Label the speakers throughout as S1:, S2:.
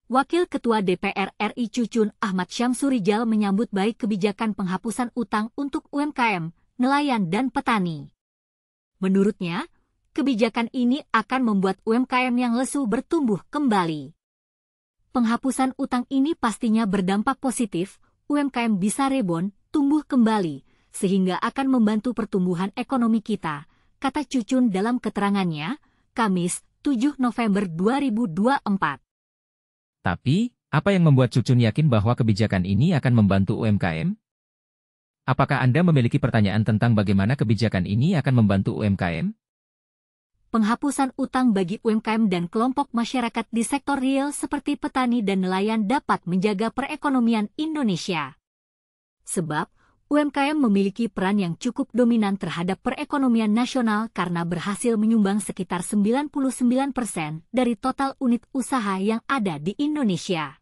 S1: Wakil Ketua DPR RI Cucun Ahmad Syamsurijal menyambut baik kebijakan penghapusan utang untuk UMKM, nelayan dan petani. Menurutnya, kebijakan ini akan membuat UMKM yang lesu bertumbuh kembali. Penghapusan utang ini pastinya berdampak positif, UMKM bisa rebound, tumbuh kembali, sehingga akan membantu pertumbuhan ekonomi kita, kata Cucun dalam keterangannya, Kamis, 7 November 2024.
S2: Tapi, apa yang membuat Cucun yakin bahwa kebijakan ini akan membantu UMKM? Apakah Anda memiliki pertanyaan tentang bagaimana kebijakan ini akan membantu UMKM?
S1: Penghapusan utang bagi UMKM dan kelompok masyarakat di sektor real seperti petani dan nelayan dapat menjaga perekonomian Indonesia. Sebab, UMKM memiliki peran yang cukup dominan terhadap perekonomian nasional karena berhasil menyumbang sekitar 99% dari total unit usaha yang ada di Indonesia.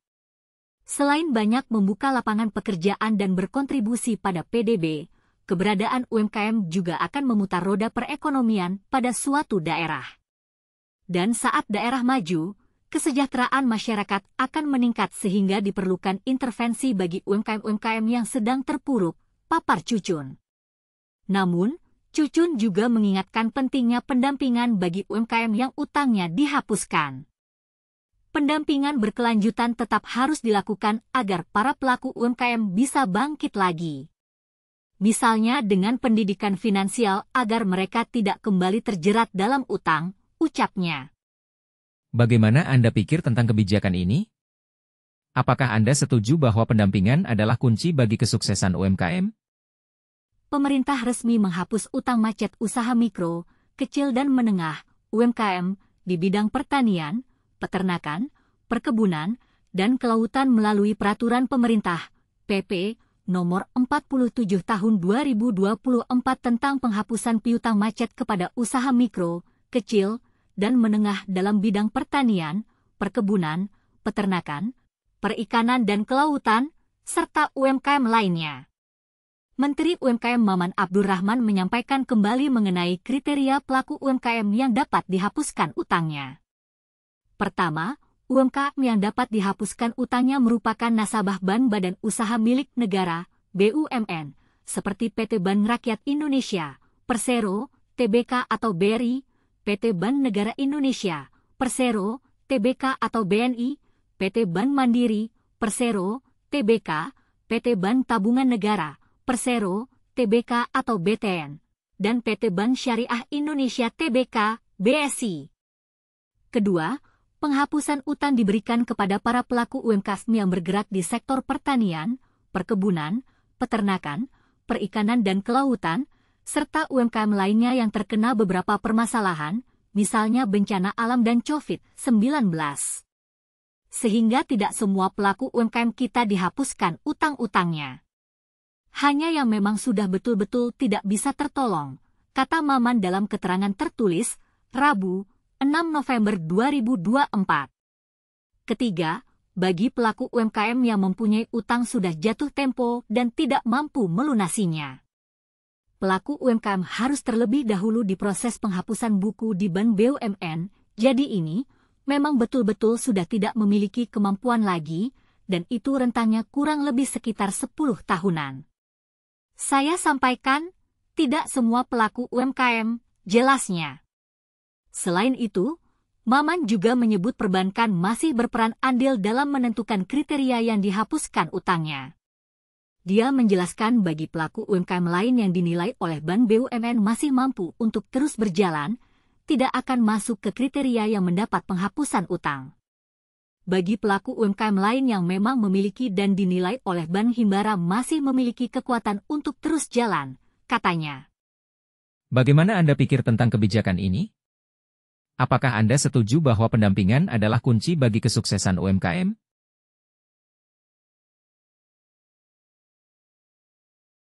S1: Selain banyak membuka lapangan pekerjaan dan berkontribusi pada PDB, keberadaan UMKM juga akan memutar roda perekonomian pada suatu daerah. Dan saat daerah maju, kesejahteraan masyarakat akan meningkat sehingga diperlukan intervensi bagi UMKM-UMKM yang sedang terpuruk, papar Cucun. Namun, Cucun juga mengingatkan pentingnya pendampingan bagi UMKM yang utangnya dihapuskan. Pendampingan berkelanjutan tetap harus dilakukan agar para pelaku UMKM bisa bangkit lagi. Misalnya dengan pendidikan finansial agar mereka tidak kembali terjerat dalam utang, ucapnya.
S2: Bagaimana Anda pikir tentang kebijakan ini? Apakah Anda setuju bahwa pendampingan adalah kunci bagi kesuksesan UMKM?
S1: Pemerintah resmi menghapus utang macet usaha mikro, kecil dan menengah, UMKM, di bidang pertanian, peternakan, perkebunan, dan kelautan melalui Peraturan Pemerintah, PP, Nomor 47 Tahun 2024 tentang penghapusan piutang macet kepada usaha mikro, kecil, dan menengah dalam bidang pertanian, perkebunan, peternakan, perikanan dan kelautan, serta UMKM lainnya. Menteri UMKM Maman Abdurrahman menyampaikan kembali mengenai kriteria pelaku UMKM yang dapat dihapuskan utangnya. Pertama, UMKM yang dapat dihapuskan utangnya merupakan nasabah Bank Badan Usaha Milik Negara, BUMN, seperti PT Bank Rakyat Indonesia, Persero, TBK atau BRI, PT Bank Negara Indonesia, Persero, TBK atau BNI, PT Bank Mandiri, Persero, TBK, PT Bank Tabungan Negara, Persero, TBK atau BTN, dan PT Bank Syariah Indonesia TBK, BSI. Kedua, penghapusan utang diberikan kepada para pelaku UMKM yang bergerak di sektor pertanian, perkebunan, peternakan, perikanan dan kelautan, serta UMKM lainnya yang terkena beberapa permasalahan, misalnya bencana alam dan COVID-19. Sehingga tidak semua pelaku UMKM kita dihapuskan utang-utangnya. Hanya yang memang sudah betul-betul tidak bisa tertolong, kata Maman dalam keterangan tertulis, Rabu, 6 November 2024. Ketiga, bagi pelaku UMKM yang mempunyai utang sudah jatuh tempo dan tidak mampu melunasinya. Pelaku UMKM harus terlebih dahulu diproses penghapusan buku di Bank BUMN, jadi ini memang betul-betul sudah tidak memiliki kemampuan lagi, dan itu rentangnya kurang lebih sekitar 10 tahunan. Saya sampaikan, tidak semua pelaku UMKM, jelasnya. Selain itu, Maman juga menyebut perbankan masih berperan andil dalam menentukan kriteria yang dihapuskan utangnya. Dia menjelaskan bagi pelaku UMKM lain yang dinilai oleh Bank BUMN masih mampu untuk terus berjalan, tidak akan masuk ke kriteria yang mendapat penghapusan utang. Bagi pelaku UMKM lain yang memang memiliki dan dinilai oleh Bank Himbara masih memiliki kekuatan untuk terus jalan, katanya.
S2: Bagaimana Anda pikir tentang kebijakan ini? Apakah Anda setuju bahwa pendampingan adalah kunci bagi kesuksesan UMKM?